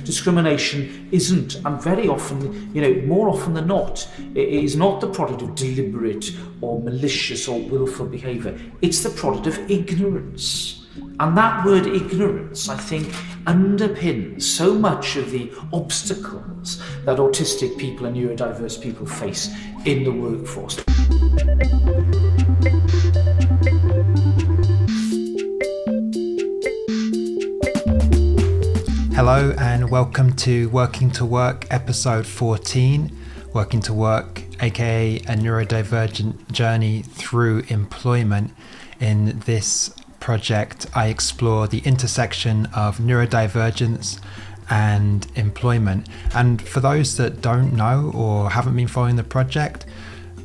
discrimination isn't, and very often, more often than not, it is not the product of deliberate or malicious or willful behaviour. It's the product of ignorance. And that word ignorance, I think, underpins so much of the obstacles that autistic people and neurodiverse people face in the workforce. Hello and welcome to Working to Work episode 14, Working to Work, aka a neurodivergent journey through employment. In this project, I explore the intersection of neurodivergence and employment. And for those that don't know or haven't been following the project,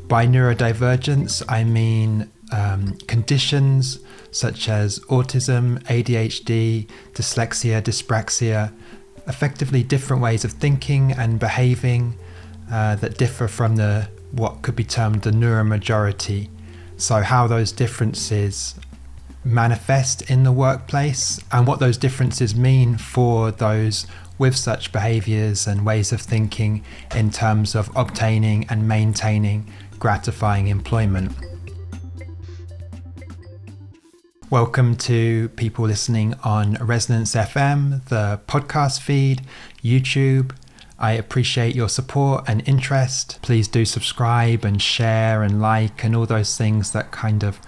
by neurodivergence, I mean conditions such as autism, ADHD, dyslexia, dyspraxia, effectively different ways of thinking and behaving that differ from what could be termed the neuromajority. So how those differences manifest in the workplace and what those differences mean for those with such behaviours and ways of thinking in terms of obtaining and maintaining gratifying employment. Welcome to people listening on Resonance FM, the podcast feed, YouTube. I appreciate your support and interest. Please do subscribe and share and like and all those things that kind of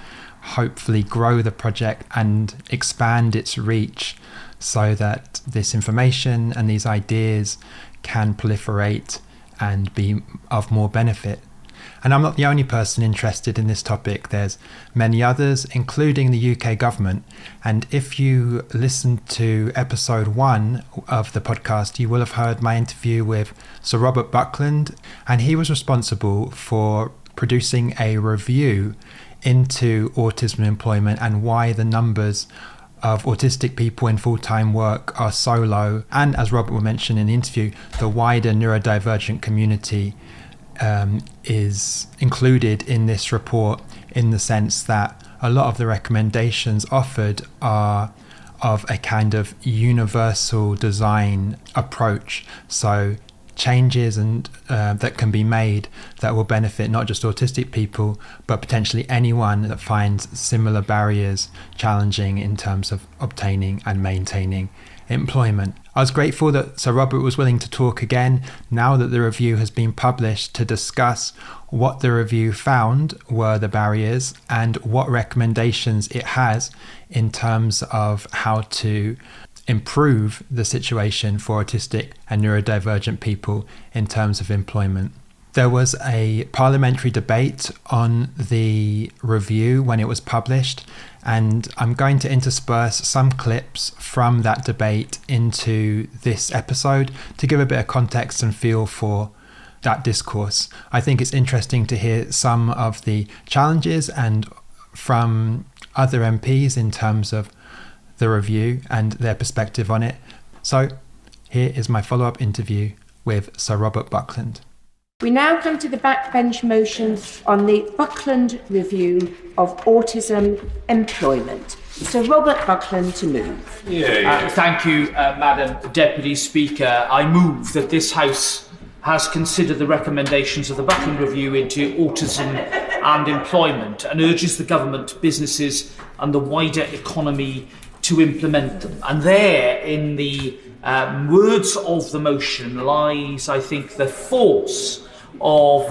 hopefully grow the project and expand its reach so that this information and these ideas can proliferate and be of more benefit. And I'm not the only person interested in this topic. There's many others, including the UK government. And if you listened to episode 1 of the podcast, you will have heard my interview with Sir Robert Buckland, and he was responsible for producing a review into autism employment and why the numbers of autistic people in full-time work are so low. And as Robert will mention in the interview, the wider neurodivergent community is included in this report in the sense that a lot of the recommendations offered are of a kind of universal design approach. So changes and that can be made that will benefit not just autistic people, but potentially anyone that finds similar barriers challenging in terms of obtaining and maintaining employment. I was grateful that Sir Robert was willing to talk again now that the review has been published to discuss what the review found were the barriers and what recommendations it has in terms of how to improve the situation for autistic and neurodivergent people in terms of employment. There was a parliamentary debate on the review when it was published, and I'm going to intersperse some clips from that debate into this episode to give a bit of context and feel for that discourse. I think it's interesting to hear some of the challenges and from other MPs in terms of the review and their perspective on it. So here is my follow-up interview with Sir Robert Buckland. We now come to the backbench motion on the Buckland review of autism employment. Sir Robert Buckland to move. Thank you, Madam Deputy Speaker. I move that this House has considered the recommendations of the Buckland review into autism and employment and urges the government, businesses and the wider economy to implement them. And there, in the words of the motion, lies, I think, the force of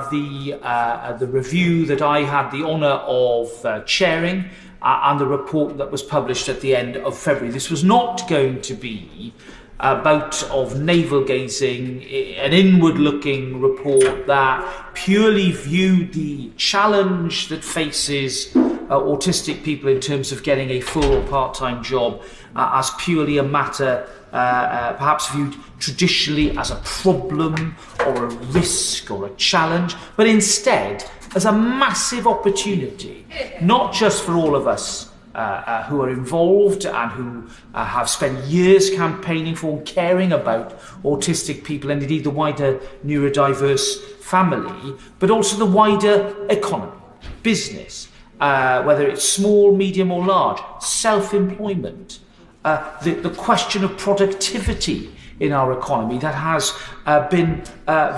the review that I had the honour of chairing and the report that was published at the end of February. This was not going to be a bout of navel-gazing, an inward-looking report that purely viewed the challenge that faces autistic people in terms of getting a full or part-time job as purely a matter perhaps viewed traditionally as a problem or a risk or a challenge, but instead as a massive opportunity, not just for all of us who are involved and who have spent years campaigning for and caring about autistic people and indeed the wider neurodiverse family, but also the wider economy, business, whether it's small, medium or large, self-employment, the question of productivity in our economy that has been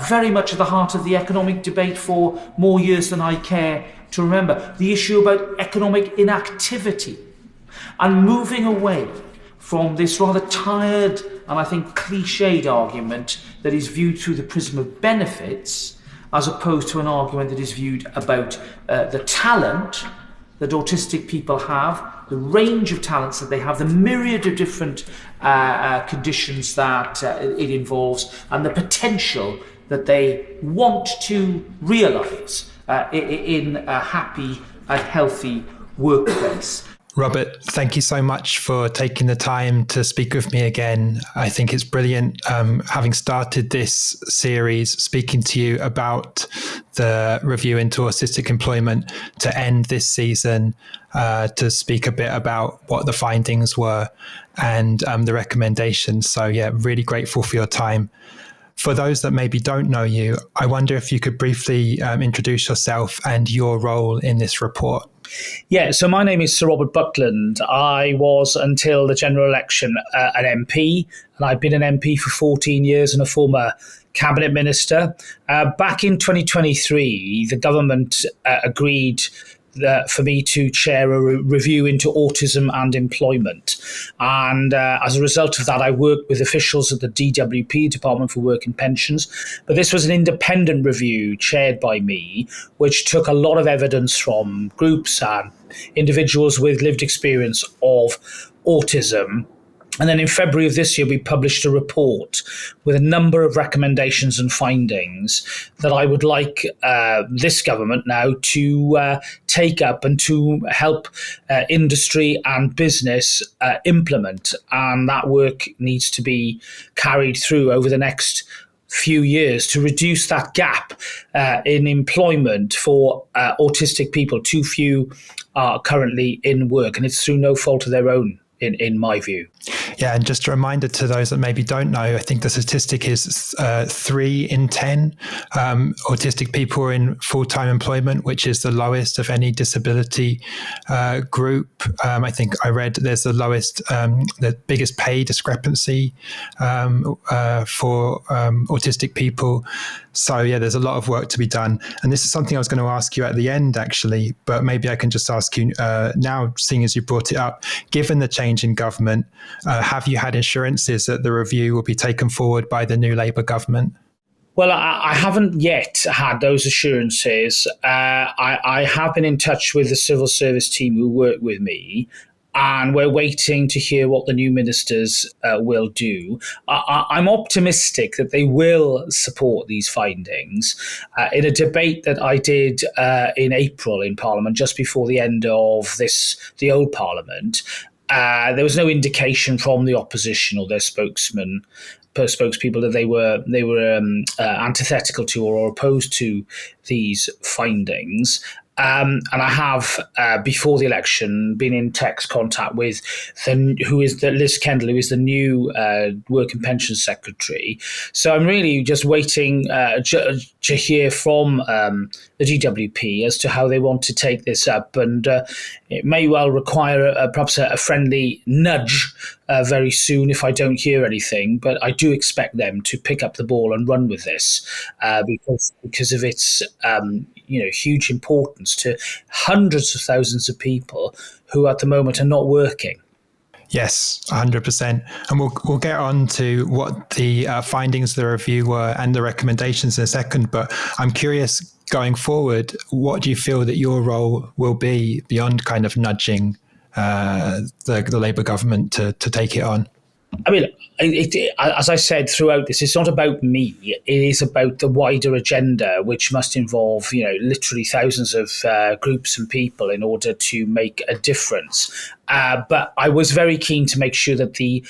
very much at the heart of the economic debate for more years than I care to remember. The issue about economic inactivity and moving away from this rather tired and I think cliched argument that is viewed through the prism of benefits, as opposed to an argument that is viewed about the talent that autistic people have, the range of talents that they have, the myriad of different conditions that it involves, and the potential that they want to realise in a happy and healthy workplace. Robert, thank you so much for taking the time to speak with me again. I think it's brilliant having started this series, speaking to you about the review into autistic employment, to end this season, to speak a bit about what the findings were and the recommendations. So yeah, really grateful for your time. For those that maybe don't know you, I wonder if you could briefly introduce yourself and your role in this report. Yeah, so my name is Sir Robert Buckland. I was, until the general election, an MP, and I've been an MP for 14 years and a former cabinet minister. Back in 2023, the government agreed for me to chair a review into autism and employment. And as a result of that, I worked with officials at the DWP, Department for Work and Pensions. But this was an independent review chaired by me, which took a lot of evidence from groups and individuals with lived experience of autism. And then in February of this year, we published a report with a number of recommendations and findings that I would like this government now to take up and to help industry and business implement. And that work needs to be carried through over the next few years to reduce that gap in employment for autistic people. Too few are currently in work, and it's through no fault of their own, in my view. Yeah, and just a reminder to those that maybe don't know, I think the statistic is 3 in 10 autistic people are in full-time employment, which is the lowest of any disability group. I think I read there's the biggest pay discrepancy for autistic people. So yeah, there's a lot of work to be done. And this is something I was going to ask you at the end, actually, but maybe I can just ask you now, seeing as you brought it up. Given the change in government, have you had assurances that the review will be taken forward by the new Labour government? Well, I haven't yet had those assurances. I have been in touch with the civil service team who work with me, and we're waiting to hear what the new ministers will do. I'm optimistic that they will support these findings. In a debate that I did in April in Parliament, just before the end of the old Parliament, there was no indication from the opposition or their spokespeople that they were antithetical to or opposed to these findings. And I have, before the election, been in text contact with Liz Kendall, who is the new Work and Pensions Secretary. So I'm really just waiting to hear from the DWP as to how they want to take this up. And it may well require perhaps a friendly nudge very soon if I don't hear anything. But I do expect them to pick up the ball and run with this because of its huge importance to hundreds of thousands of people who at the moment are not working. Yes, 100%. And we'll get on to what the findings of the review were and the recommendations in a second. But I'm curious, going forward, what do you feel that your role will be beyond kind of nudging the Labour government to take it on? I mean, as I said throughout this, it's not about me. It is about the wider agenda, which must involve, literally thousands of groups and people in order to make a difference. But I was very keen to make sure that the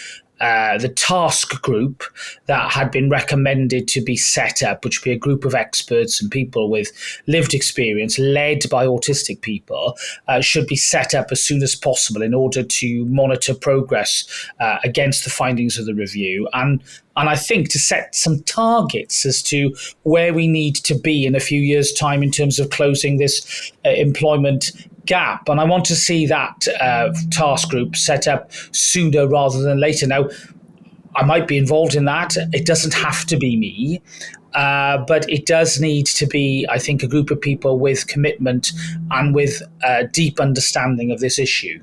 task group that had been recommended to be set up, which would be a group of experts and people with lived experience led by autistic people, should be set up as soon as possible in order to monitor progress against the findings of the review. And I think to set some targets as to where we need to be in a few years' time in terms of closing this employment gap. And I want to see that task group set up sooner rather than later. Now, I might be involved in that. It doesn't have to be me. But it does need to be, I think, a group of people with commitment and with a deep understanding of this issue.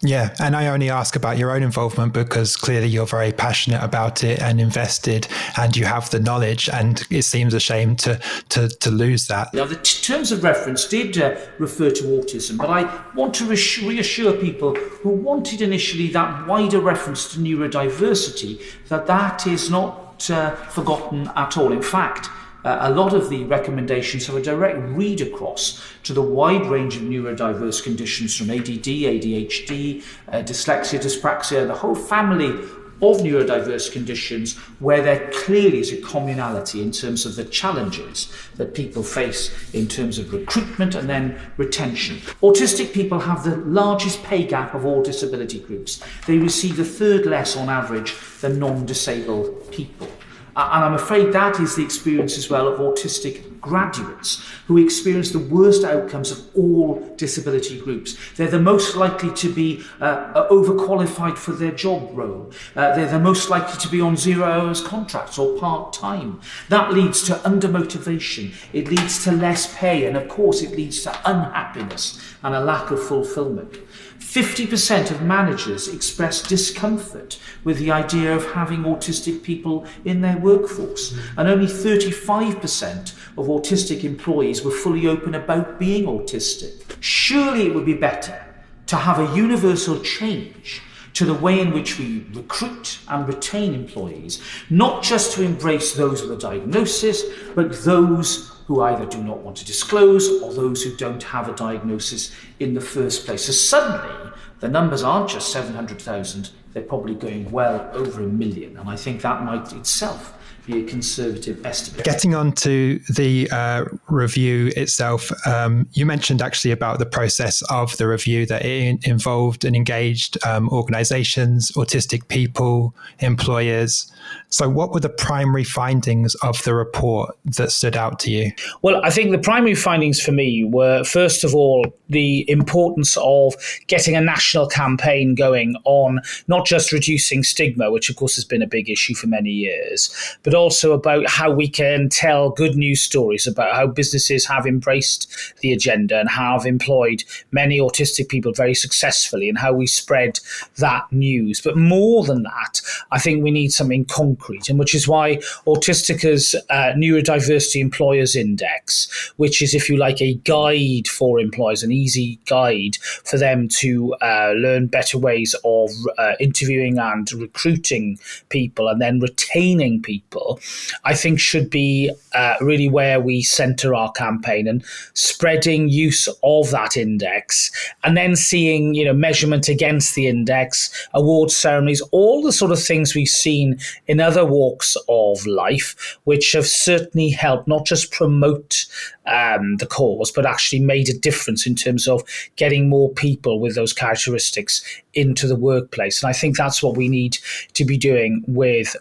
Yeah, and I only ask about your own involvement because clearly you're very passionate about it and invested, and you have the knowledge, and it seems a shame to lose that. Now, the terms of reference did refer to autism, but I want to reassure people who wanted initially that wider reference to neurodiversity that is not forgotten at all. In fact, a lot of the recommendations have a direct read across to the wide range of neurodiverse conditions from ADD, ADHD, dyslexia, dyspraxia, the whole family of neurodiverse conditions where there clearly is a commonality in terms of the challenges that people face in terms of recruitment and then retention. Autistic people have the largest pay gap of all disability groups. They receive a third less on average than non-disabled people. And I'm afraid that is the experience as well of autistic graduates who experience the worst outcomes of all disability groups. They're the most likely to be overqualified for their job role. They're the most likely to be on 0 hours contracts or part-time. That leads to undermotivation. It leads to less pay. And of course, it leads to unhappiness and a lack of fulfillment. 50% of managers express discomfort with the idea of having autistic people in their workforce, and only 35% of autistic employees were fully open about being autistic. Surely it would be better to have a universal change to the way in which we recruit and retain employees, not just to embrace those with a diagnosis, but those who either do not want to disclose or those who don't have a diagnosis in the first place. So suddenly, the numbers aren't just 700,000, they're probably going well over 1 million. And I think that might itself be a conservative estimate. Getting on to the review itself, you mentioned actually about the process of the review, that it involved and engaged organisations, autistic people, employers. So what were the primary findings of the report that stood out to you? Well, I think the primary findings for me were, first of all, the importance of getting a national campaign going on not just reducing stigma, which of course has been a big issue for many years, but also about how we can tell good news stories about how businesses have embraced the agenda and have employed many autistic people very successfully, and how we spread that news. But more than that, I think we need something concrete, and which is why Austica's Neurodiversity Employers Index, which is, if you like, a guide for employers, an easy guide for them to learn better ways of interviewing and recruiting people and then retaining people, I think should be really where we centre our campaign, and spreading use of that index, and then seeing, measurement against the index, award ceremonies, all the sort of things we've seen in other walks of life, which have certainly helped not just promote the cause, but actually made a difference in terms of getting more people with those characteristics into the workplace. And I think that's what we need to be doing with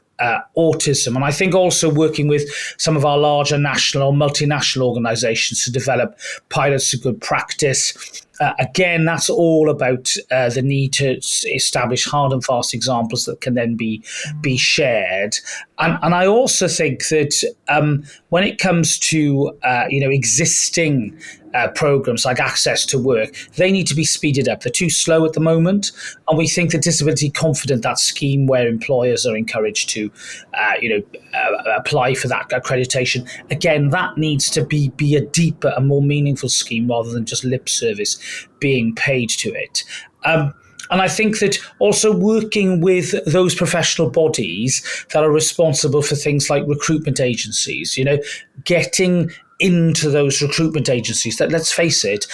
autism. And I think also working with some of our larger national or multinational organisations to develop pilots of good practice. Again, that's all about the need to establish hard and fast examples that can then be shared. And I also think that when it comes to existing programs like Access to Work, they need to be speeded up. They're too slow at the moment, and we think that Disability Confident, that scheme where employers are encouraged to apply for that accreditation, again, that needs to be a deeper and more meaningful scheme rather than just lip service being paid to it. And I think that also working with those professional bodies that are responsible for things like recruitment agencies, getting into those recruitment agencies that, let's face it,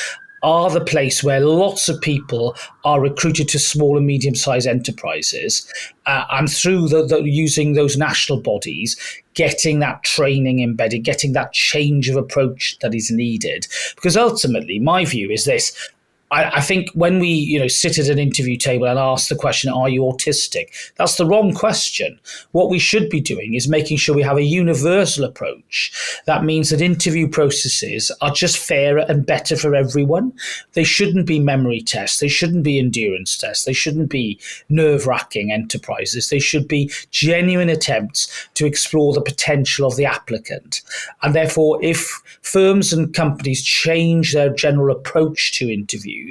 are the place where lots of people are recruited to small and medium-sized enterprises, and through using those national bodies, getting that training embedded, getting that change of approach that is needed. Because ultimately, my view is this: I think when we, sit at an interview table and ask the question, are you autistic? That's the wrong question. What we should be doing is making sure we have a universal approach. That means that interview processes are just fairer and better for everyone. They shouldn't be memory tests. They shouldn't be endurance tests. They shouldn't be nerve-wracking enterprises. They should be genuine attempts to explore the potential of the applicant. And therefore, if firms and companies change their general approach to interviews,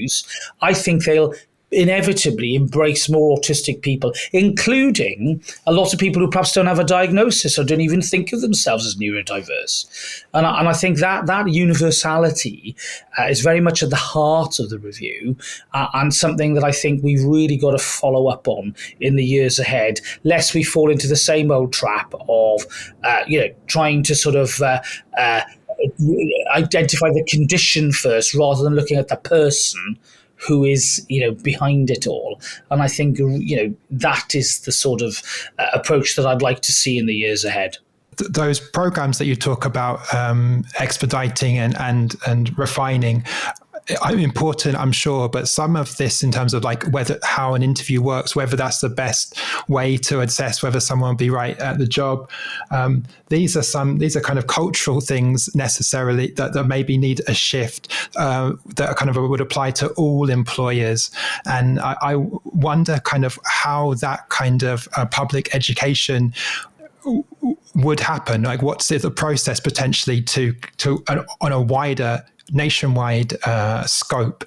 I think they'll inevitably embrace more autistic people, including a lot of people who perhaps don't have a diagnosis or don't even think of themselves as neurodiverse. And I think that universality is very much at the heart of the review, and something that I think we've really got to follow up on in the years ahead, lest we fall into the same old trap of trying to sort of identify the condition first rather than looking at the person who is, behind it all. And I think, that is the sort of approach that I'd like to see in the years ahead. Those programs that you talk about, expediting and refining, are important, I'm sure, but some of this in terms of like how an interview works, whether that's the best way to assess whether someone will be right at the job. These are kind of cultural things necessarily that maybe need a shift that kind of would apply to all employers. And I wonder kind of how that kind of public education would happen. Like, what's the process potentially to on a wider nationwide scope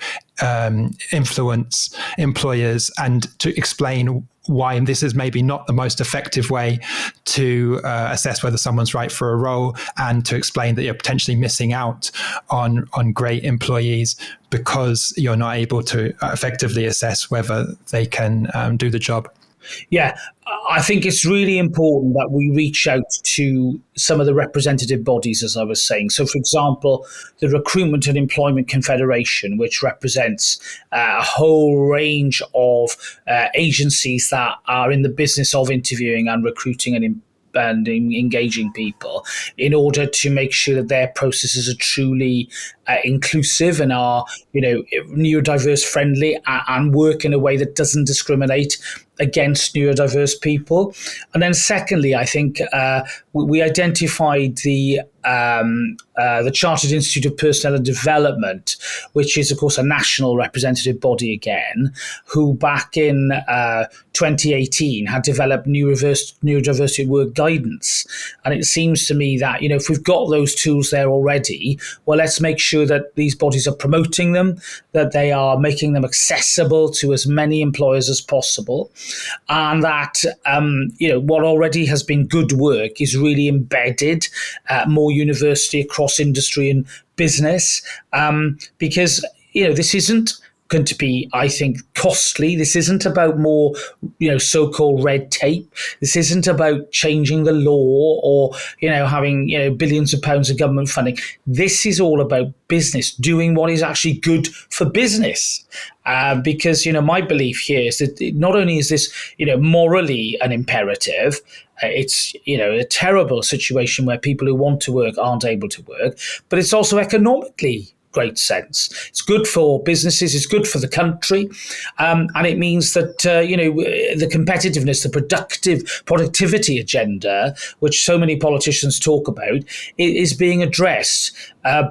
influence employers and to explain why this is maybe not the most effective way to assess whether someone's right for a role, and to explain that you're potentially missing out on great employees because you're not able to effectively assess whether they can do the job. Yeah, I think it's really important that we reach out to some of the representative bodies, as I was saying. So, for example, the Recruitment and Employment Confederation, which represents a whole range of agencies that are in the business of interviewing and recruiting and engaging people, in order to make sure that their processes are truly inclusive and are, neurodiverse friendly and work in a way that doesn't discriminate against neurodiverse people. And then secondly, I think we identified the Chartered Institute of Personnel and Development, which is, of course, a national representative body again, who back in 2018 had developed neurodiversity at work guidance. And it seems to me that, if we've got those tools there already, well, let's make sure that these bodies are promoting them, that they are making them accessible to as many employers as possible, and that, what already has been good work is really embedded more university across industry and business, because, this isn't going to be, I think, costly. This isn't about more, so-called red tape. This isn't about changing the law or, having, billions of pounds of government funding. This is all about business doing what is actually good for business. Because, my belief here is that not only is this, morally an imperative, it's, a terrible situation where people who want to work aren't able to work, but it's also economically great sense. It's good for businesses, it's good for the country, and it means that the competitiveness, the productivity agenda, which so many politicians talk about, is being addressed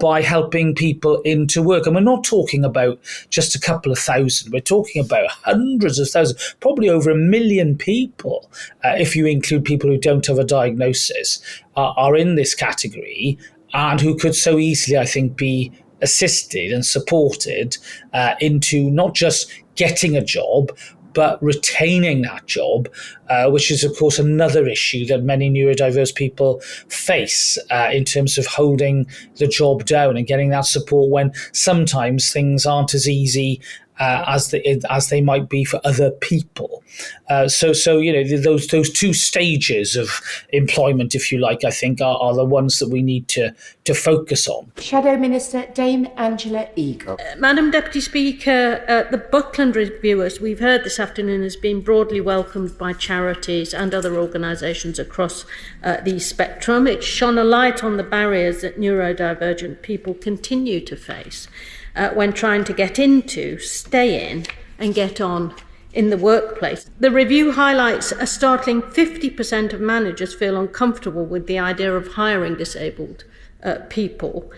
by helping people into work. And we're not talking about just a couple of thousand, we're talking about hundreds of thousands, probably over 1 million people, if you include people who don't have a diagnosis, are in this category, and who could so easily, I think, be assisted and supported into not just getting a job, but retaining that job, which is, of course, another issue that many neurodiverse people face in terms of holding the job down and getting that support when sometimes things aren't as easy as they might be for other people. So those two stages of employment, if you like, I think are the ones that we need to focus on. Shadow Minister Dame Angela Eagle. Madam Deputy Speaker, the Buckland Review, as we've heard this afternoon, has been broadly welcomed by charities and other organisations across the spectrum. It shone a light on the barriers that neurodivergent people continue to face. when trying to get into, stay in, and get on in the workplace. The review highlights a startling 50% of managers feel uncomfortable with the idea of hiring disabled people.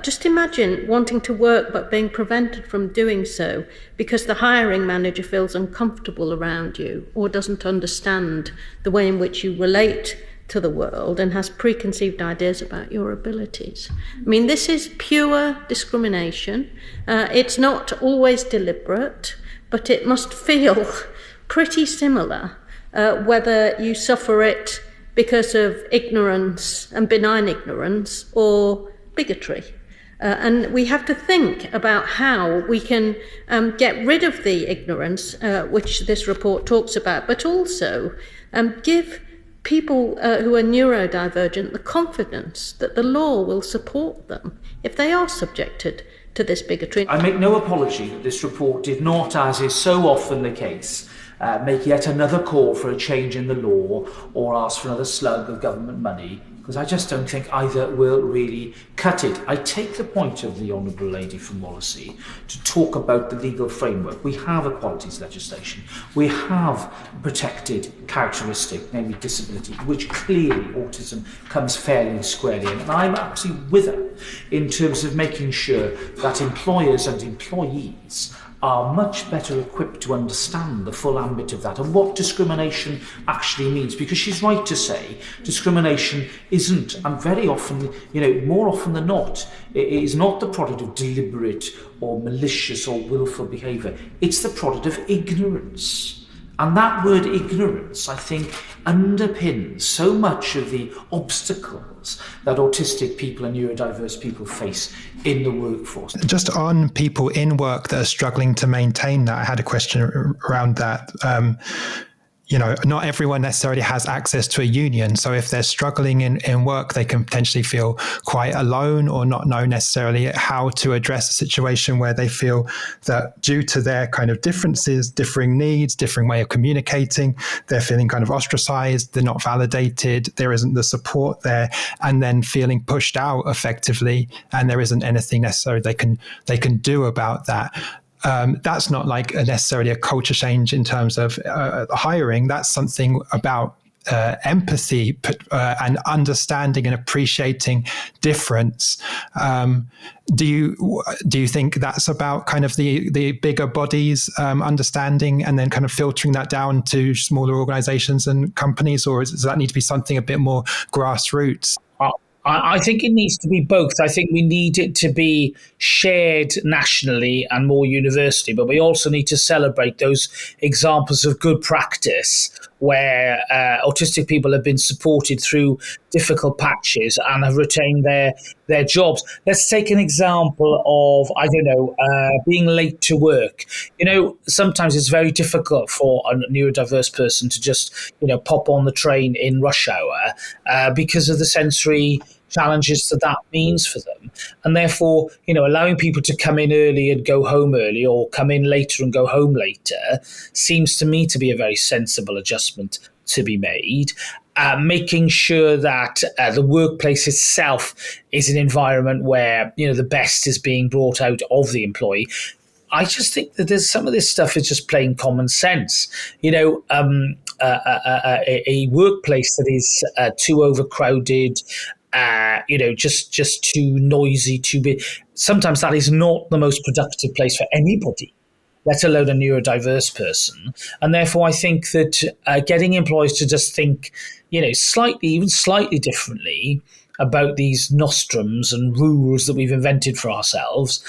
Just imagine wanting to work but being prevented from doing so because the hiring manager feels uncomfortable around you or doesn't understand the way in which you relate to the world and has preconceived ideas about your abilities. I mean, this is pure discrimination. It's not always deliberate, but it must feel pretty similar whether you suffer it because of ignorance and benign ignorance or bigotry. And we have to think about how we can get rid of the ignorance, which this report talks about, but also give people who are neurodivergent the confidence that the law will support them if they are subjected to this bigotry. I make no apology that this report did not, as is so often the case, make yet another call for a change in the law or ask for another slug of government money, because I just don't think either will really cut it. I take the point of the Honourable Lady from Wallasey to talk about the legal framework. We have equalities legislation. We have protected characteristic, namely disability, which clearly autism comes fairly and squarely in. And I'm absolutely with her in terms of making sure that employers and employees are much better equipped to understand the full ambit of that and what discrimination actually means. Because she's right to say discrimination isn't, and very often, more often than not, it is not the product of deliberate or malicious or willful behaviour. It's the product of ignorance. And that word ignorance, I think, underpins so much of the obstacles that autistic people and neurodiverse people face in the workforce. Just on people in work that are struggling to maintain that, I had a question around that. Not everyone necessarily has access to a union. So if they're struggling in work, they can potentially feel quite alone or not know necessarily how to address a situation where they feel that due to their kind of differences, differing needs, differing way of communicating, they're feeling kind of ostracized, they're not validated, there isn't the support there, and then feeling pushed out effectively, and there isn't anything necessarily they can do about that. That's not like necessarily a culture change in terms of hiring. That's something about empathy and understanding and appreciating difference. Do you think that's about kind of the bigger bodies understanding and then kind of filtering that down to smaller organizations and companies, or does that need to be something a bit more grassroots? I think it needs to be both. I think we need it to be shared nationally and more universally, but we also need to celebrate those examples of good practice where autistic people have been supported through difficult patches and have retained their jobs. Let's take an example of, being late to work. Sometimes it's very difficult for a neurodiverse person to just, pop on the train in rush hour because of the sensory challenges that means for them. And therefore, allowing people to come in early and go home early, or come in later and go home later, seems to me to be a very sensible adjustment to be made. Making sure that the workplace itself is an environment where, the best is being brought out of the employee. I just think that there's some of this stuff is just plain common sense. A workplace that is too overcrowded, just too noisy, too big. Sometimes that is not the most productive place for anybody, let alone a neurodiverse person. And therefore, I think that getting employers to just think, slightly differently about these nostrums and rules that we've invented for ourselves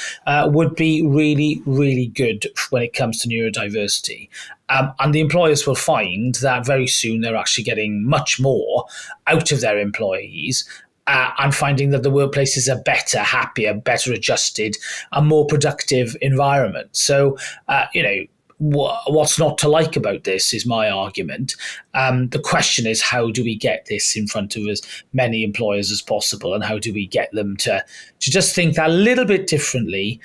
would be really, really good when it comes to neurodiversity. And the employers will find that very soon they're actually getting much more out of their employees and finding that the workplace is a better, happier, better adjusted and more productive environment. So, what's not to like about this is my argument. The question is, how do we get this in front of as many employers as possible, and how do we get them to just think a little bit differently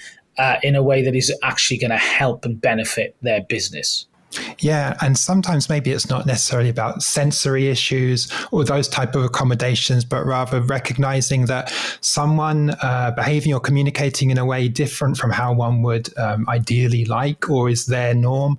in a way that is actually going to help and benefit their business? Yeah, and sometimes maybe it's not necessarily about sensory issues or those type of accommodations, but rather recognizing that someone behaving or communicating in a way different from how one would ideally like or is their norm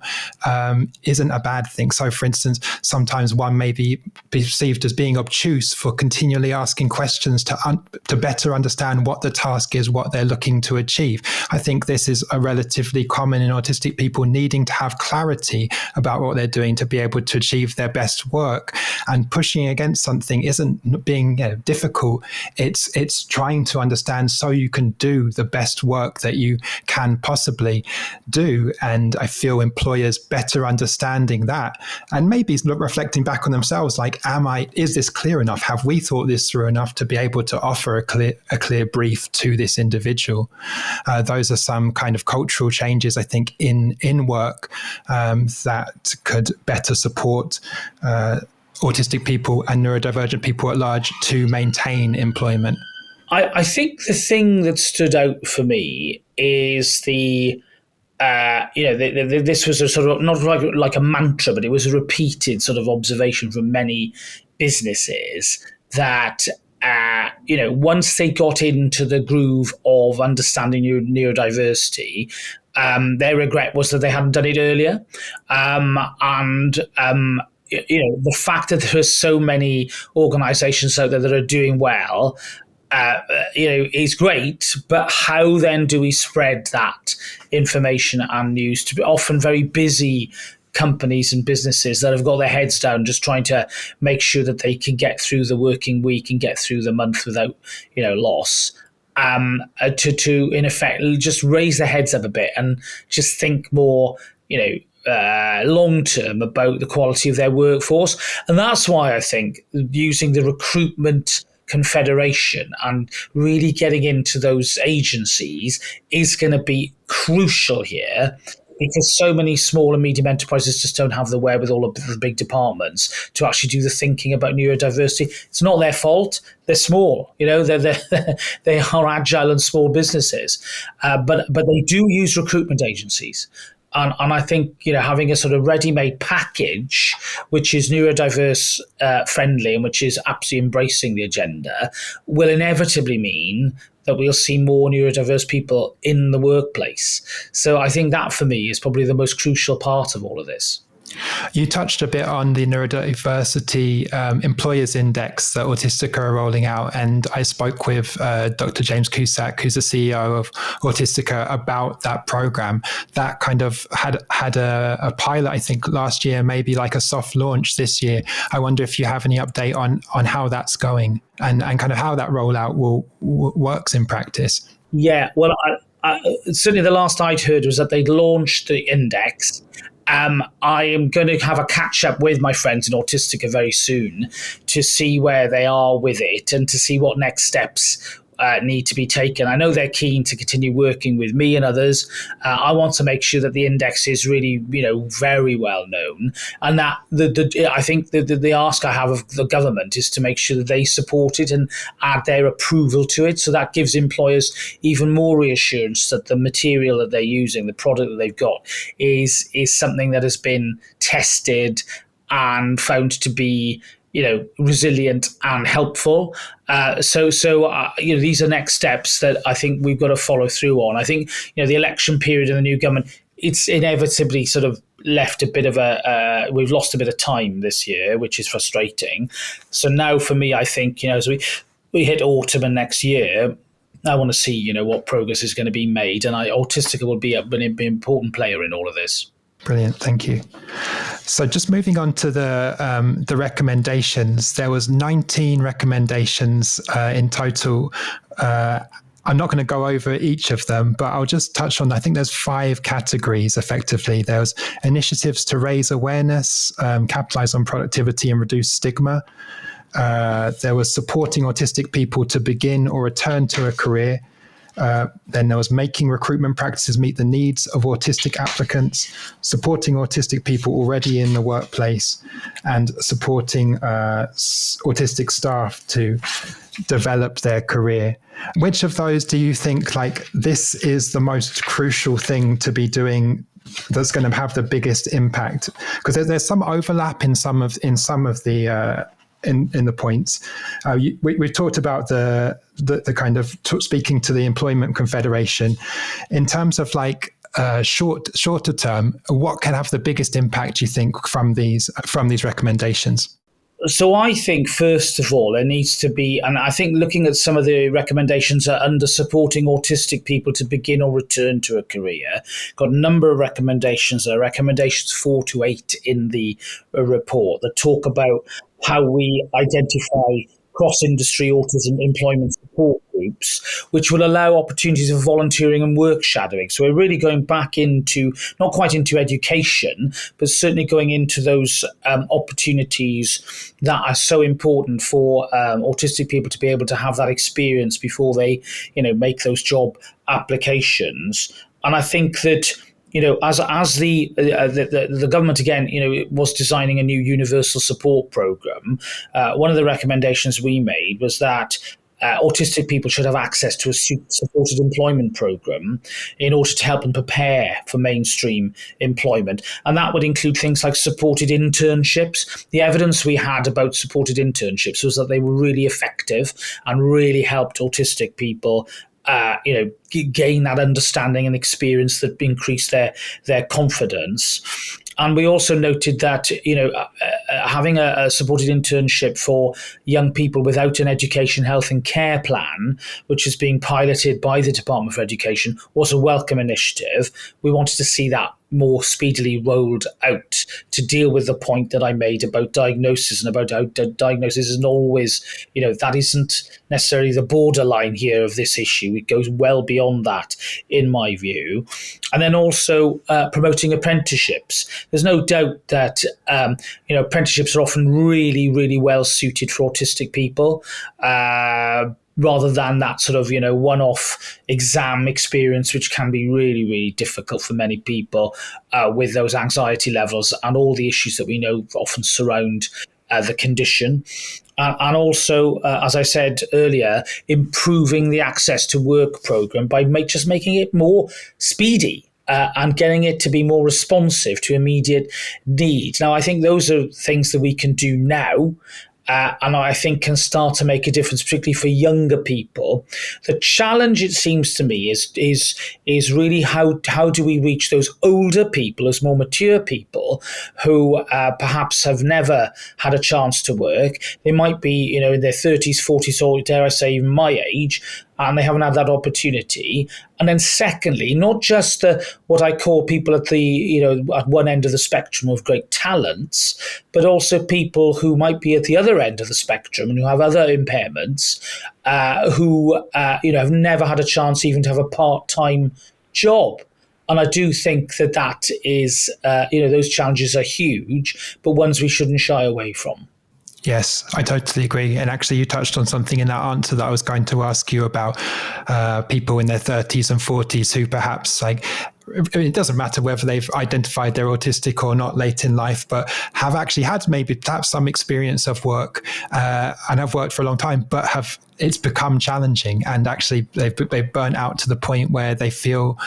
isn't a bad thing. So, for instance, sometimes one may be perceived as being obtuse for continually asking questions to better understand what the task is, what they're looking to achieve. I think this is a relatively common in autistic people needing to have clarity about what they're doing to be able to achieve their best work. And pushing against something isn't being difficult. It's trying to understand so you can do the best work that you can possibly do. And I feel employers better understanding that and maybe reflecting back on themselves, like, is this clear enough? Have we thought this through enough to be able to offer a clear brief to this individual? Those are some kind of cultural changes, I think, in work that could better support autistic people and neurodivergent people at large to maintain employment. I think the thing that stood out for me is this was a sort of not like a mantra, but it was a repeated sort of observation from many businesses that once they got into the groove of understanding neurodiversity, their regret was that they hadn't done it earlier. The fact that there are so many organisations out there that are doing well, is great, but how then do we spread that information and news to often very busy companies and businesses that have got their heads down just trying to make sure that they can get through the working week and get through the month without loss, to in effect just raise their heads up a bit and just think more long term about the quality of their workforce. And that's why I think using the recruitment confederation and really getting into those agencies is going to be crucial here, because so many small and medium enterprises just don't have the wherewithal of the big departments to actually do the thinking about neurodiversity. It's not their fault. They're small, they are agile and small businesses, but they do use recruitment agencies. And I think, having a sort of ready-made package, which is neurodiverse friendly and which is absolutely embracing the agenda, will inevitably mean that we'll see more neurodiverse people in the workplace. So I think that, for me, is probably the most crucial part of all of this. You touched a bit on the neurodiversity employers index that Autistica are rolling out, and I spoke with Dr. James Cusack, who's the CEO of Autistica, about that program. That kind of had a pilot, I think, last year, maybe like a soft launch this year. I wonder if you have any update on how that's going and kind of how that rollout works in practice. Yeah, well, certainly the last I'd heard was that they'd launched the index. I am going to have a catch up with my friends in Autistica very soon to see where they are with it and to see what next steps need to be taken. I know they're keen to continue working with me and others. I want to make sure that the index is really, very well known, and that I think the ask I have of the government is to make sure that they support it and add their approval to it. So that gives employers even more reassurance that the material that they're using, the product that they've got, is something that has been tested and found to be resilient and helpful. So these are next steps that I think we've got to follow through on. I think, the election period and the new government, it's inevitably sort of left a bit of we've lost a bit of time this year, which is frustrating. So now for me, I think, as we hit autumn and next year, I want to see, what progress is going to be made. And Autistica will be an important player in all of this. Brilliant, thank you. So just moving on to the recommendations, there was 19 recommendations in total. I'm not going to go over each of them, but I'll just touch on, I think there's 5 categories effectively. There was initiatives to raise awareness, capitalize on productivity and reduce stigma. There was supporting autistic people to begin or return to a career. Then there was making recruitment practices meet the needs of autistic applicants, supporting autistic people already in the workplace, and supporting autistic staff to develop their career. Which of those do you think, this is the most crucial thing to be doing that's going to have the biggest impact? Because there's some overlap in some of the in the points. We talked about the kind of speaking to the Employment Confederation in terms of like shorter term. What can have the biggest impact, you think, from these recommendations? So I think, first of all, there needs to be, and I think looking at some of the recommendations are under supporting autistic people to begin or return to a career. Got a number of recommendations. Recommendations 4 to 8 in the report that talk about how we identify cross-industry autism employment support groups, which will allow opportunities of volunteering and work shadowing. So we're really going back into, not quite into education, but certainly going into those opportunities that are so important for autistic people to be able to have that experience before they, make those job applications. And I think that, as the government, again, was designing a new universal support program, one of the recommendations we made was that autistic people should have access to a supported employment program in order to help them prepare for mainstream employment. And that would include things like supported internships. The evidence we had about supported internships was that they were really effective and really helped autistic people gain that understanding and experience that increased their confidence. And we also noted that, having a supported internship for young people without an education, health and care plan, which is being piloted by the Department for Education, was a welcome initiative. We wanted to see that more speedily rolled out to deal with the point that I made about diagnosis and about how diagnosis isn't always, that isn't necessarily the borderline here of this issue. It goes well beyond that, in my view. And then also promoting apprenticeships. There's no doubt that, apprenticeships are often really, really well suited for autistic people. Rather than that sort of, one-off exam experience, which can be really, really difficult for many people with those anxiety levels and all the issues that we know often surround the condition. And also, as I said earlier, improving the access to work program by just making it more speedy. And getting it to be more responsive to immediate need. Now, I think those are things that we can do now. And I think can start to make a difference, particularly for younger people. The challenge, it seems to me, is really how do we reach those older people, as more mature people, who perhaps have never had a chance to work. They might be, in their 30s, 40s, or dare I say, even my age, and they haven't had that opportunity. And then secondly, not just what I call people at the, at one end of the spectrum of great talents, but also people who might be at the other end of the spectrum and who have other impairments, who, have never had a chance even to have a part-time job. And I do think that is, those challenges are huge, but ones we shouldn't shy away from. Yes, I totally agree. And actually, you touched on something in that answer that I was going to ask you about people in their 30s and 40s who perhaps it doesn't matter whether they've identified they're autistic or not late in life, but have actually had maybe perhaps some experience of work and have worked for a long time, but it's become challenging and actually they've burnt out to the point where they feel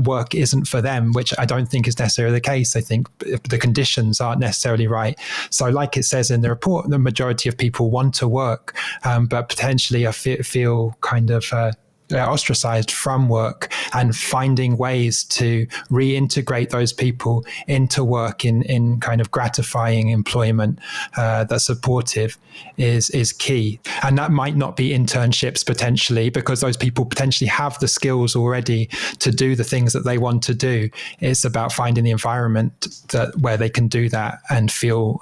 work isn't for them, which I don't think is necessarily the case. I think the conditions aren't necessarily right. So like it says in the report, the majority of people want to work, but potentially feel kind of ostracized from work, and finding ways to reintegrate those people into work in kind of gratifying employment that's supportive is key. And that might not be internships potentially, because those people potentially have the skills already to do the things that they want to do. It's about finding the environment where they can do that and feel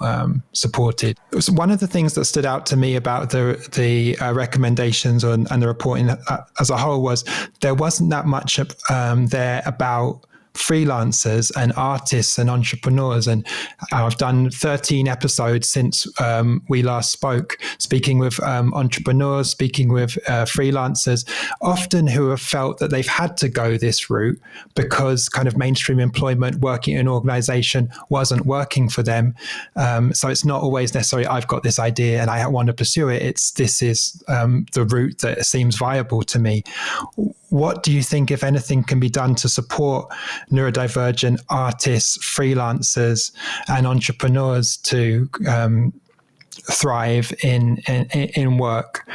supported. One of the things that stood out to me about the recommendations and the reporting as a whole was there wasn't that much there about freelancers and artists and entrepreneurs. And I've done 13 episodes since we last spoke, speaking with entrepreneurs, speaking with freelancers, often who have felt that they've had to go this route because kind of mainstream employment, working in an organization wasn't working for them. So it's not always necessarily, I've got this idea and I want to pursue it. This is the route that seems viable to me. What do you think, if anything, can be done to support neurodivergent artists, freelancers, and entrepreneurs to thrive in work,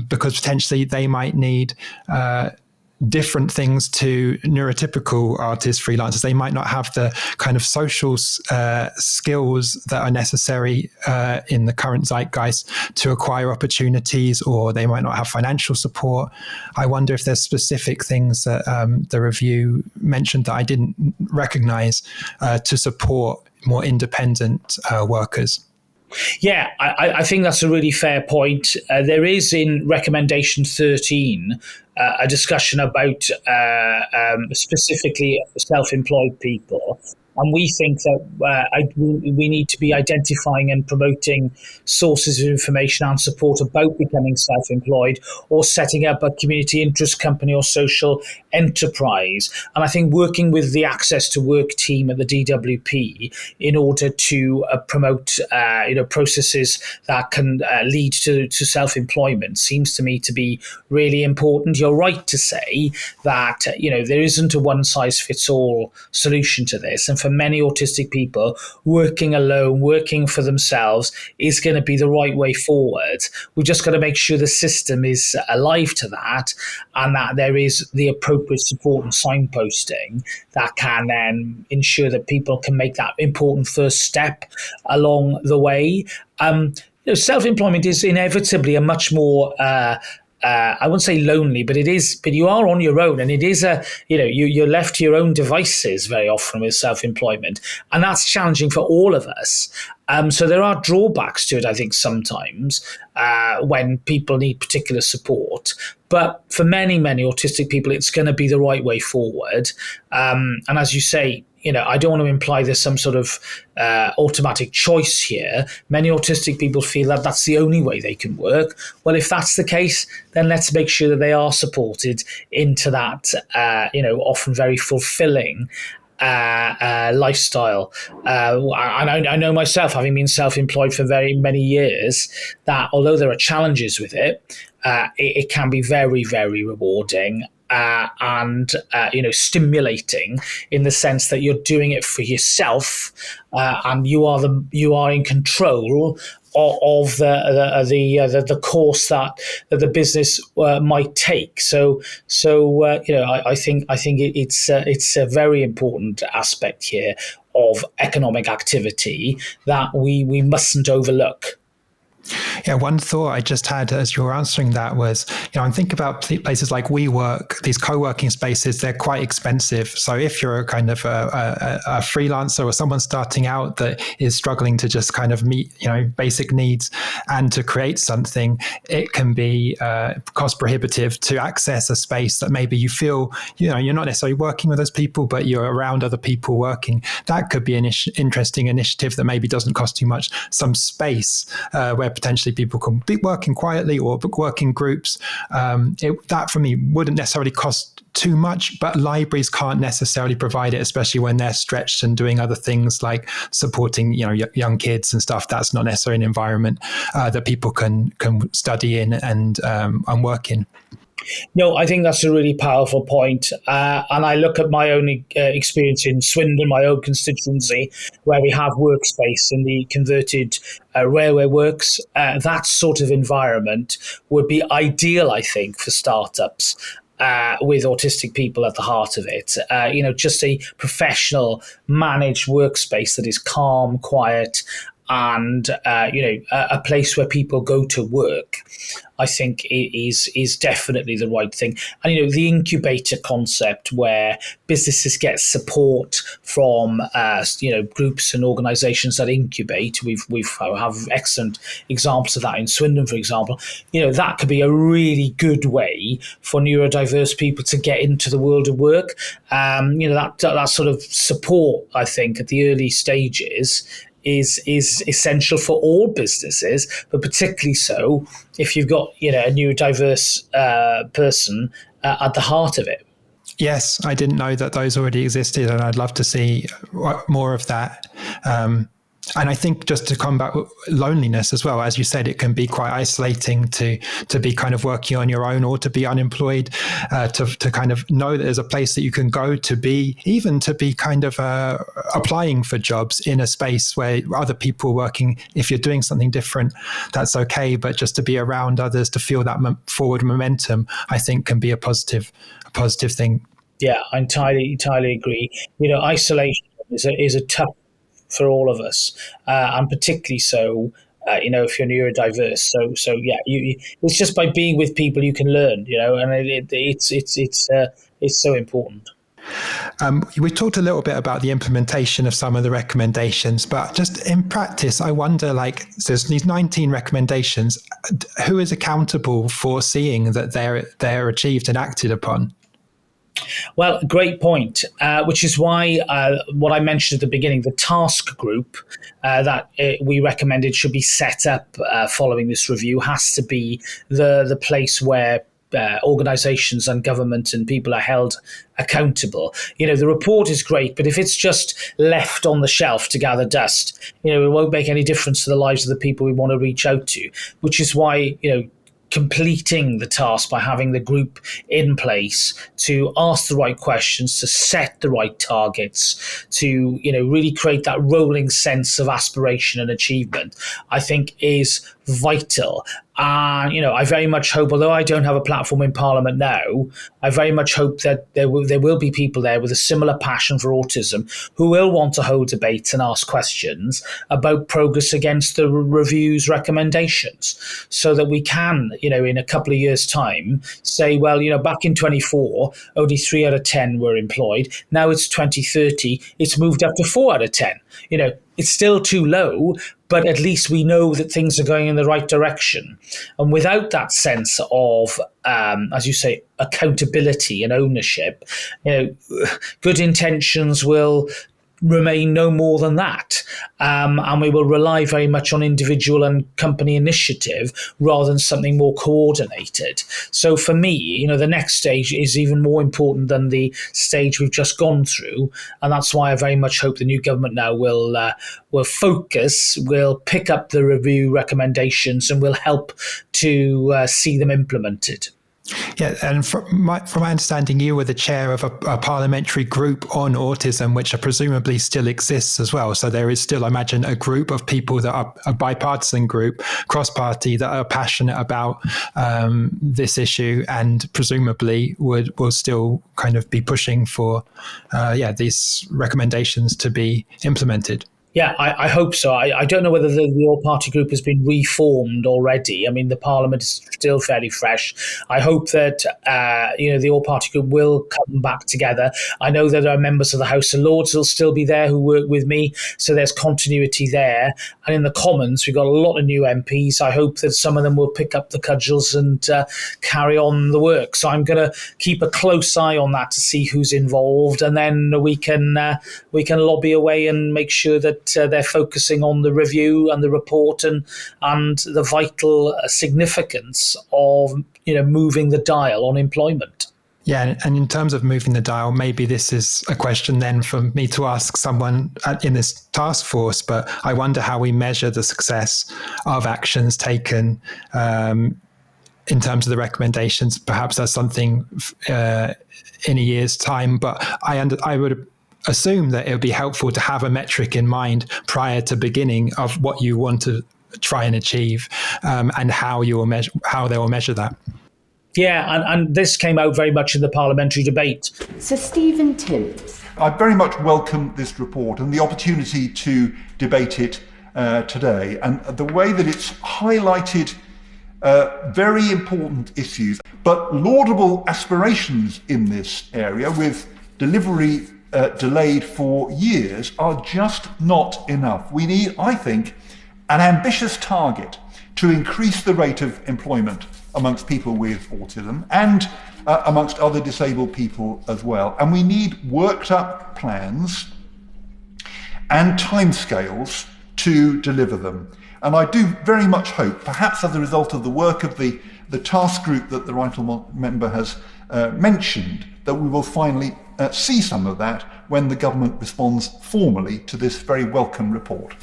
because potentially they might need different things to neurotypical artists, freelancers. They might not have the kind of social skills that are necessary in the current zeitgeist to acquire opportunities, or they might not have financial support. I wonder if there's specific things that the review mentioned that I didn't recognize to support more independent workers. Yeah, I think that's a really fair point. There is in recommendation 13 a discussion about specifically self-employed people. And we think that we need to be identifying and promoting sources of information and support about becoming self-employed or setting up a community interest company or social enterprise. And I think working with the Access to Work team at the DWP in order to promote processes that can lead to self-employment seems to me to be really important. You're right to say that there isn't a one-size-fits-all solution to this. And for many autistic people, working alone, working for themselves is going to be the right way forward. We've just got to make sure the system is alive to that, and that there is the appropriate support and signposting that can then ensure that people can make that important first step along the way. Self-employment is inevitably a much more I wouldn't say lonely, but you are on your own, and it is you're left to your own devices very often with self-employment, and that's challenging for all of us. So there are drawbacks to it, I think, sometimes when people need particular support. But for many, many autistic people, it's going to be the right way forward. And as you say, I don't want to imply there's some sort of automatic choice here. Many autistic people feel that that's the only way they can work. Well, if that's the case, then let's make sure that they are supported into that, often very fulfilling lifestyle. And I know myself, having been self-employed for very many years, that although there are challenges with it, it can be very, very rewarding. And stimulating in the sense that you're doing it for yourself, and you are in control of the course that the business might take. So I think it's a very important aspect here of economic activity that we mustn't overlook. Yeah, one thought I just had as you were answering that was, I'm thinking about places like WeWork, these co-working spaces, they're quite expensive. So if you're a kind of a freelancer or someone starting out that is struggling to just kind of meet, basic needs and to create something, it can be cost prohibitive to access a space that maybe you feel, you're not necessarily working with those people, but you're around other people working. That could be an interesting initiative that maybe doesn't cost too much, some space where potentially people can be working quietly or working groups. That for me wouldn't necessarily cost too much, but libraries can't necessarily provide it, especially when they're stretched and doing other things like supporting young kids and stuff. That's not necessarily an environment that people can study in and work in. No, I think that's a really powerful point. And I look at my own experience in Swindon, my own constituency, where we have workspace in the converted railway works. That sort of environment would be ideal, I think, for startups. With autistic people at the heart of it, just a professional managed workspace that is calm, quiet, and a place where people go to work, I think is definitely the right thing. And the incubator concept, where businesses get support from groups and organisations that incubate. We have excellent examples of that in Swindon, for example. That could be a really good way for neurodiverse people to get into the world of work. That sort of support, I think, at the early stages is essential for all businesses, but particularly so if you've got a neurodiverse person at the heart of it. Yes, I didn't know that those already existed, and I'd love to see more of that. And I think just to combat loneliness as well, as you said, it can be quite isolating to be kind of working on your own or to be unemployed, to kind of know that there's a place that you can go to be kind of applying for jobs in a space where other people are working. If you're doing something different, that's okay. But just to be around others, to feel that forward momentum, I think can be a positive thing. Yeah, I entirely agree. Isolation is a tough for all of us, and particularly so, if you're neurodiverse. So yeah, it's just by being with people you can learn, and it's so important. We talked a little bit about the implementation of some of the recommendations, but just in practice, I wonder, so there's these 19 recommendations. Who is accountable for seeing that they're achieved and acted upon? Well, great point, which is why what I mentioned at the beginning, the task group that we recommended should be set up following this review, has to be the place where organisations and government and people are held accountable. The report is great, but if it's just left on the shelf to gather dust, it won't make any difference to the lives of the people we want to reach out to, which is why, completing the task by having the group in place to ask the right questions, to set the right targets, to really create that rolling sense of aspiration and achievement, I think is vital. And I very much hope, although I don't have a platform in Parliament now, I very much hope that there will be people there with a similar passion for autism who will want to hold debates and ask questions about progress against the review's recommendations, so that we can, in a couple of years' time, say, well, back in 24, only 3 out of 10 were employed. Now it's 2030, it's moved up to 4 out of 10. It's still too low, but at least we know that things are going in the right direction. And without that sense of, as you say, accountability and ownership, good intentions will remain no more than that. And we will rely very much on individual and company initiative rather than something more coordinated. So for me, the next stage is even more important than the stage we've just gone through. And that's why I very much hope the new government now will focus, will pick up the review recommendations and will help to see them implemented. Yeah, and from my understanding, you were the chair of a parliamentary group on autism, which presumably still exists as well. So there is still, I imagine, a group of people that are a bipartisan group, cross-party, that are passionate about this issue, and presumably will still kind of be pushing for these recommendations to be implemented. Yeah, I hope so. I don't know whether the all-party group has been reformed already. I mean, the Parliament is still fairly fresh. I hope that, the all-party group will come back together. I know that there are members of the House of Lords who will still be there who work with me, so there's continuity there. And in the Commons, we've got a lot of new MPs. I hope that some of them will pick up the cudgels and carry on the work. So I'm going to keep a close eye on that to see who's involved, and then we can lobby away and make sure that they're focusing on the review and the report and the vital significance of moving the dial on employment. Yeah, and in terms of moving the dial, maybe this is a question then for me to ask someone in this task force, but I wonder how we measure the success of actions taken in terms of the recommendations. Perhaps that's something in a year's time, but I would assume that it would be helpful to have a metric in mind prior to beginning of what you want to try and achieve, and how they will measure that. Yeah, and this came out very much in the parliamentary debate. Sir Stephen Timms. I very much welcome this report and the opportunity to debate it today, and the way that it's highlighted very important issues, but laudable aspirations in this area, with delivery delayed for years, are just not enough. We need, I think, an ambitious target to increase the rate of employment amongst people with autism and amongst other disabled people as well. And we need worked up plans and timescales to deliver them. And I do very much hope, perhaps as a result of the work of the task group that the right member has mentioned, that we will finally see some of that when the government responds formally to this very welcome report.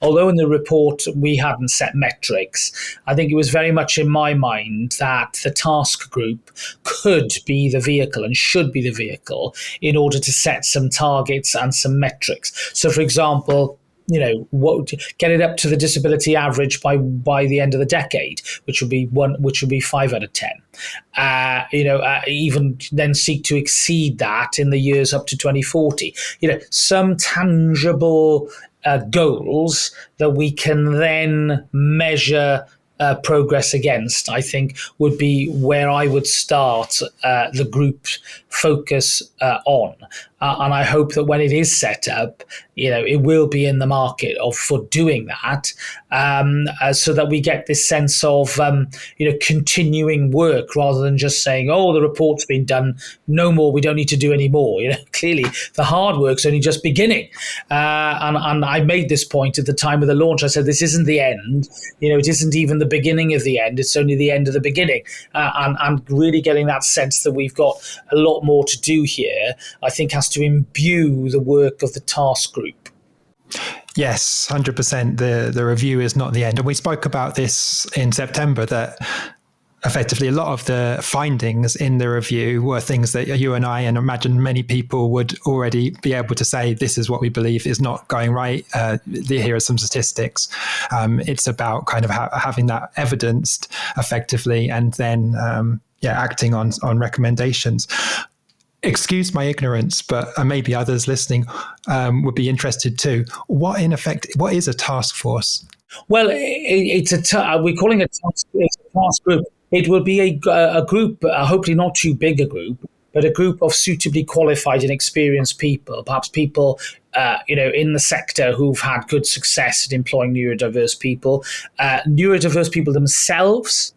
although in the report we hadn't set metrics, I think it was very much in my mind that the task group could be the vehicle and should be the vehicle in order to set some targets and some metrics. So, for example, get it up to the disability average by the end of the decade, which would be 5 out of 10. Even then seek to exceed that in the years up to 2040. Some tangible goals that we can then measure progress against, I think, would be where I would start the group focus on. And I hope that when it is set up, it will be in the market for doing that, so that we get this sense of, continuing work rather than just saying, oh, the report's been done, no more, we don't need to do any more. Clearly the hard work's only just beginning. And I made this point at the time of the launch. I said, this isn't the end. It isn't even the beginning of the end. It's only the end of the beginning. And really getting that sense that we've got a lot more to do here, I think has to imbue the work of the task group. Yes, 100%. The review is not the end. And we spoke about this in September, that effectively a lot of the findings in the review were things that you and I, and imagine many people, would already be able to say, this is what we believe is not going right. Here are some statistics. It's about kind of having that evidenced effectively and then acting on recommendations. Excuse my ignorance, but maybe others listening would be interested too. What is a task force? Well, we're calling it a task group. It will be a group, hopefully not too big a group, but a group of suitably qualified and experienced people, perhaps people in the sector who've had good success at employing neurodiverse people. Neurodiverse people themselves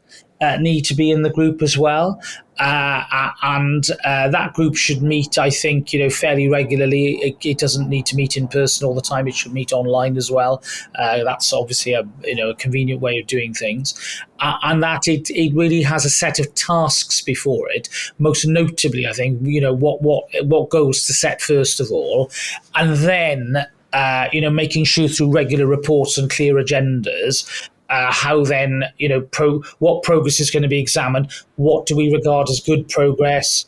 need to be in the group as well. And that group should meet, I think, fairly regularly. It doesn't need to meet in person all the time. It should meet online as well. That's obviously a convenient way of doing things. And that it really has a set of tasks before it. Most notably, I think, what goals to set first of all, and then making sure through regular reports and clear agendas. How then, what progress is going to be examined? What do we regard as good progress?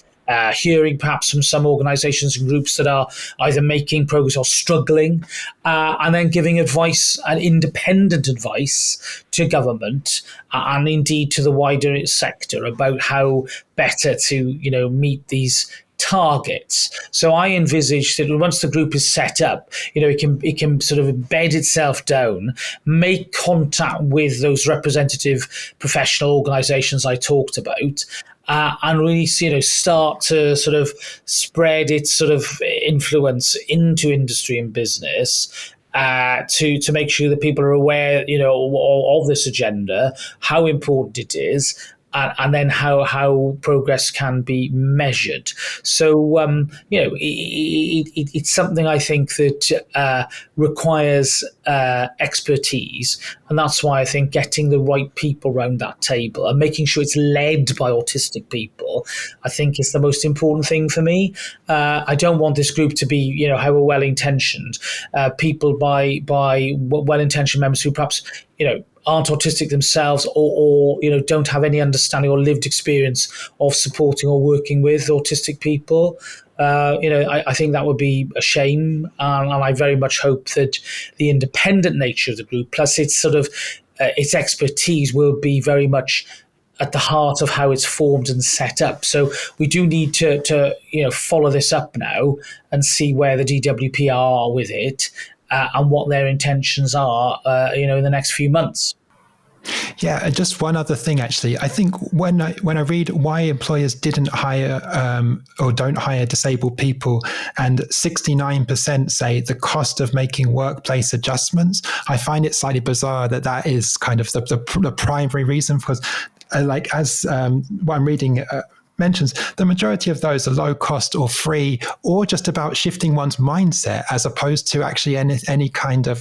Hearing perhaps from some organisations and groups that are either making progress or struggling, and then giving advice and independent advice to government and indeed to the wider sector about how better to, meet these targets. So I envisage that once the group is set up, it can sort of embed itself down, make contact with those representative professional organisations I talked about, and really, start to sort of spread its sort of influence into industry and business. To make sure that people are aware, of this agenda, how important it is, and then how progress can be measured. So, it's something I think that requires expertise. And that's why I think getting the right people around that table and making sure it's led by autistic people, I think is the most important thing for me. I don't want this group to be, however well-intentioned, people by well-intentioned members who perhaps, aren't autistic themselves or don't have any understanding or lived experience of supporting or working with autistic people. I think that would be a shame, and I very much hope that the independent nature of the group, plus its sort of its expertise, will be very much at the heart of how it's formed and set up. So we do need to follow this up now and see where the DWP are with it. And what their intentions are, in the next few months. Yeah, and just one other thing, actually. I think when I read why employers didn't hire or don't hire disabled people, and 69% say the cost of making workplace adjustments, I find it slightly bizarre that is kind of the primary reason, because as what I'm reading mentions, the majority of those are low cost or free, or just about shifting one's mindset, as opposed to actually any kind of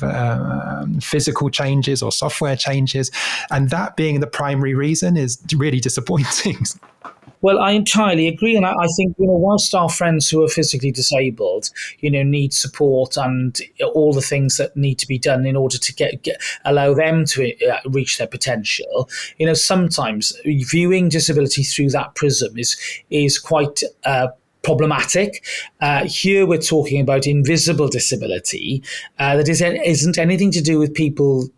physical changes or software changes. And that being the primary reason is really disappointing. Well, I entirely agree. And I think, whilst our friends who are physically disabled, need support and all the things that need to be done in order to allow them to reach their potential, sometimes viewing disability through that prism is quite problematic. Here we're talking about invisible disability that isn't anything to do with people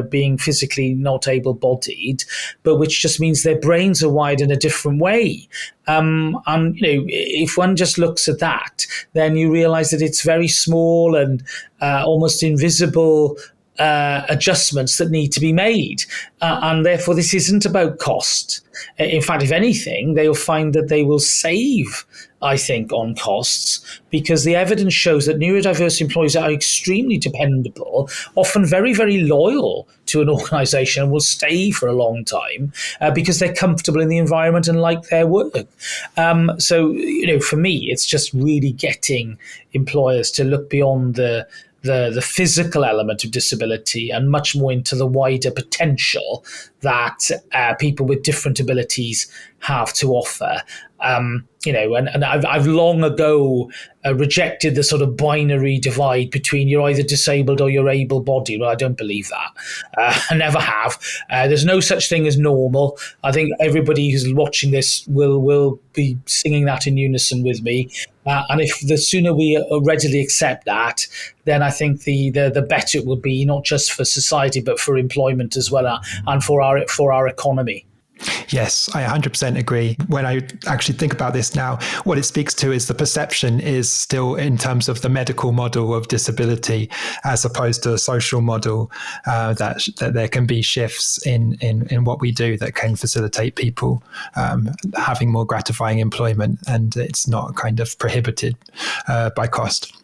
being physically not able-bodied, but which just means their brains are wired in a different way. And if one just looks at that, then you realize that it's very small and almost invisible adjustments that need to be made. And therefore, this isn't about cost. In fact, if anything, they'll find that they will save, I think, on costs, because the evidence shows that neurodiverse employees are extremely dependable, often very, very loyal to an organisation and will stay for a long time because they're comfortable in the environment and like their work. So, for me, it's just really getting employers to look beyond the physical element of disability and much more into the wider potential that people with different abilities have to offer. And I've long ago rejected the sort of binary divide between you're either disabled or you're able-bodied. Well, I don't believe that. I never have. There's no such thing as normal. I think everybody who's watching this will be singing that in unison with me. And if the sooner we readily accept that, then I think the better it will be, not just for society, but for employment as well, and for our economy. Yes, I 100% agree. When I actually think about this now, what it speaks to is the perception is still in terms of the medical model of disability, as opposed to a social model, that there can be shifts in what we do that can facilitate people having more gratifying employment, and it's not kind of prohibited by cost.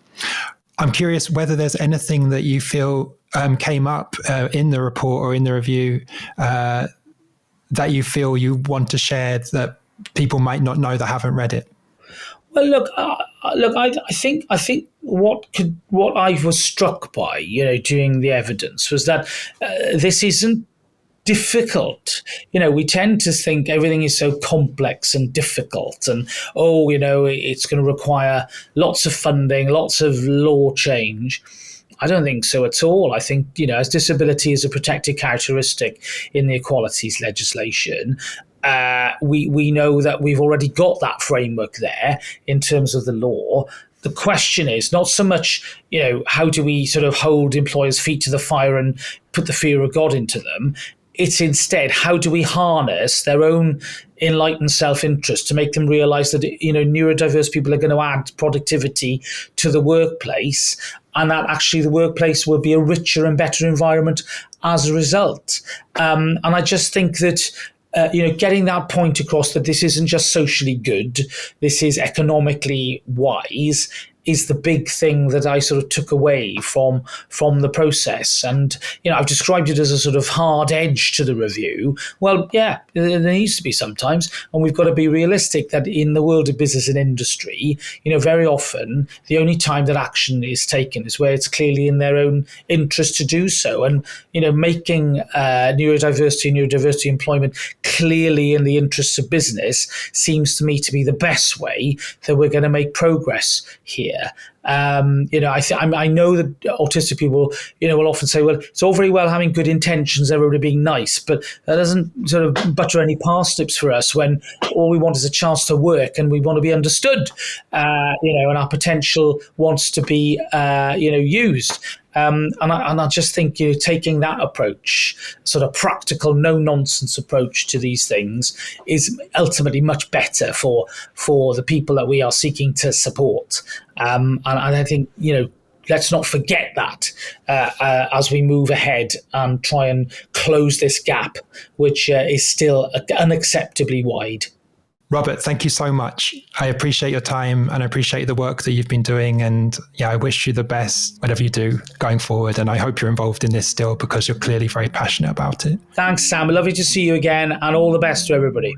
I'm curious whether there's anything that you feel came up in the report or in the review that you feel you want to share that people might not know that haven't read it? Well, look. I think what I was struck by, during the evidence, was that this isn't difficult. We tend to think everything is so complex and difficult, and it's going to require lots of funding, lots of law change. I don't think so at all. I think, as disability is a protected characteristic in the equalities legislation, we know that we've already got that framework there in terms of the law. The question is not so much, how do we sort of hold employers' feet to the fire and put the fear of God into them? It's instead, how do we harness their own enlightened self-interest to make them realize that, neurodiverse people are going to add productivity to the workplace, and that actually the workplace will be a richer and better environment as a result. And I just think that, getting that point across that this isn't just socially good, this is economically wise, is the big thing that I sort of took away from the process. And, I've described it as a sort of hard edge to the review. Well, yeah, there needs to be sometimes. And we've got to be realistic that in the world of business and industry, very often the only time that action is taken is where it's clearly in their own interest to do so. And, making neurodiversity employment clearly in the interests of business seems to me to be the best way that we're going to make progress here. I know that autistic people, will often say, well, it's all very well having good intentions, everybody being nice, but that doesn't sort of butter any parsnips for us when all we want is a chance to work and we want to be understood, and our potential wants to be, used. And I just think, taking that approach, sort of practical, no-nonsense approach to these things, is ultimately much better for the people that we are seeking to support. And I think, let's not forget that as we move ahead and try and close this gap, which is still unacceptably wide. Robert, thank you so much. I appreciate your time and I appreciate the work that you've been doing. And I wish you the best, whatever you do going forward. And I hope you're involved in this still, because you're clearly very passionate about it. Thanks, Sam. Lovely to see you again, and all the best to everybody.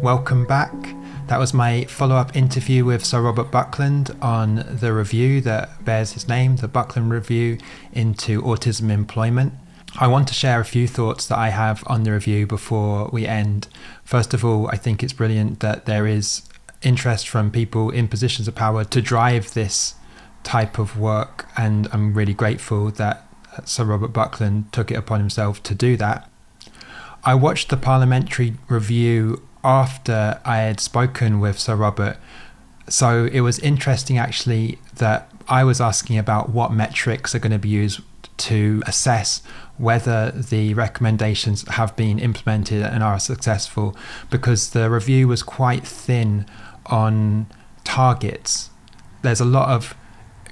Welcome back. That was my follow-up interview with Sir Robert Buckland on the review that bears his name, the Buckland Review into Autism Employment. I want to share a few thoughts that I have on the review before we end. First of all, I think it's brilliant that there is interest from people in positions of power to drive this type of work, and I'm really grateful that Sir Robert Buckland took it upon himself to do that. I watched the parliamentary review after I had spoken with Sir Robert, so it was interesting actually that I was asking about what metrics are going to be used to assess whether the recommendations have been implemented and are successful, because the review was quite thin on targets. There's a lot of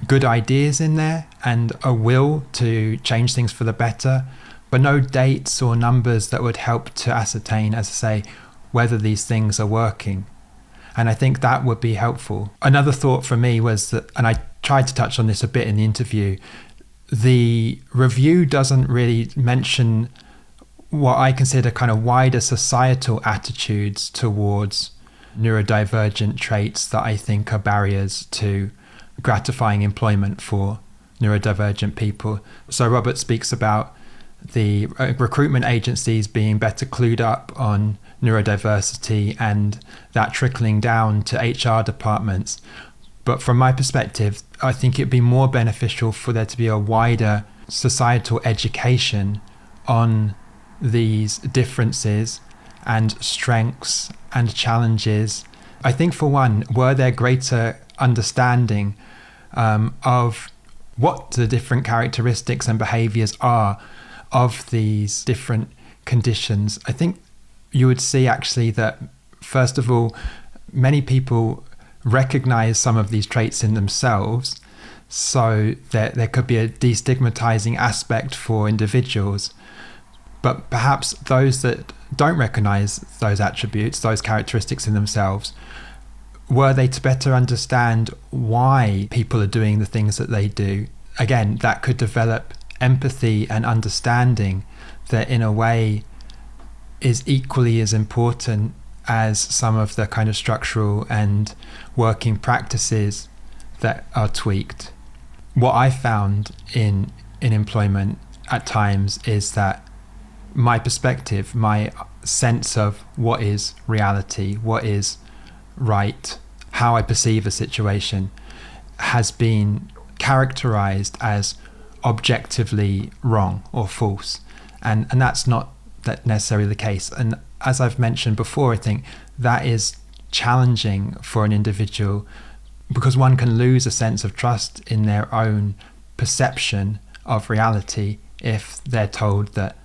good ideas in there and a will to change things for the better, but no dates or numbers that would help to ascertain, as I say, whether these things are working. And I think that would be helpful. Another thought for me was that, and I tried to touch on this a bit in the interview, the review doesn't really mention what I consider kind of wider societal attitudes towards neurodivergent traits that I think are barriers to gratifying employment for neurodivergent people. So Robert speaks about the recruitment agencies being better clued up on neurodiversity and that trickling down to HR departments. But from my perspective, I think it'd be more beneficial for there to be a wider societal education on these differences and strengths and challenges. I think, for one, were there greater understanding of what the different characteristics and behaviours are of these different conditions, I think you would see actually that, first of all, many people recognize some of these traits in themselves, so that there could be a destigmatizing aspect for individuals. But perhaps those that don't recognize those attributes, those characteristics in themselves, were they to better understand why people are doing the things that they do, again, that could develop empathy and understanding that in a way is equally as important as some of the kind of structural and working practices that are tweaked. What I found in employment at times is that my perspective, my sense of what is reality, what is right, how I perceive a situation, has been characterized as objectively wrong or false. And that's not that necessarily the case. And as I've mentioned before, I think that is challenging for an individual, because one can lose a sense of trust in their own perception of reality if they're told that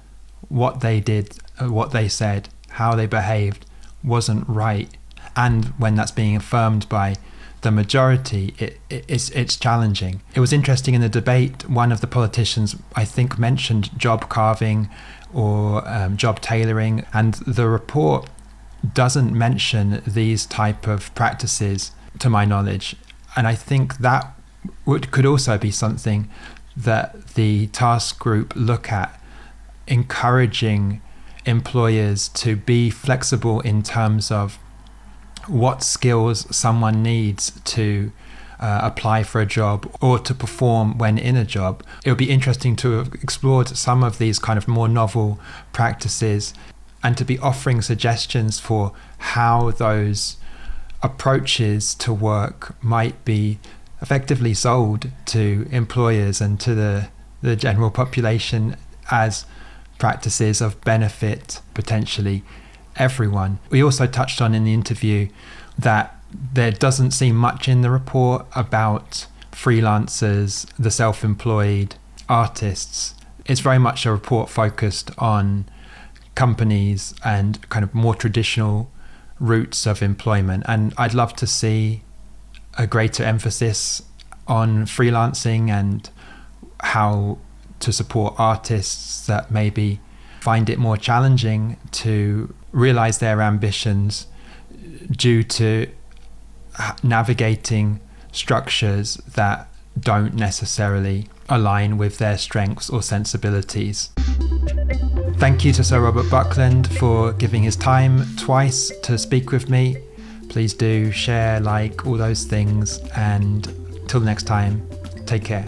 what they did, what they said, how they behaved wasn't right. And when that's being affirmed by the majority, it's challenging. It was interesting in the debate, one of the politicians, I think, mentioned job carving or job tailoring, and the report doesn't mention these type of practices to my knowledge. And I think that could also be something that the task group look at, encouraging employers to be flexible in terms of what skills someone needs to apply for a job or to perform when in a job. It would be interesting to have explored some of these kind of more novel practices and to be offering suggestions for how those approaches to work might be effectively sold to employers and to the general population as practices of benefit, potentially everyone. We also touched on in the interview that there doesn't seem much in the report about freelancers, the self-employed, artists. It's very much a report focused on companies and kind of more traditional routes of employment. And I'd love to see a greater emphasis on freelancing and how to support artists that maybe find it more challenging to realize their ambitions due to navigating structures that don't necessarily align with their strengths or sensibilities. Thank you to Sir Robert Buckland for giving his time twice to speak with me. Please do share, like, all those things, and till next time, take care.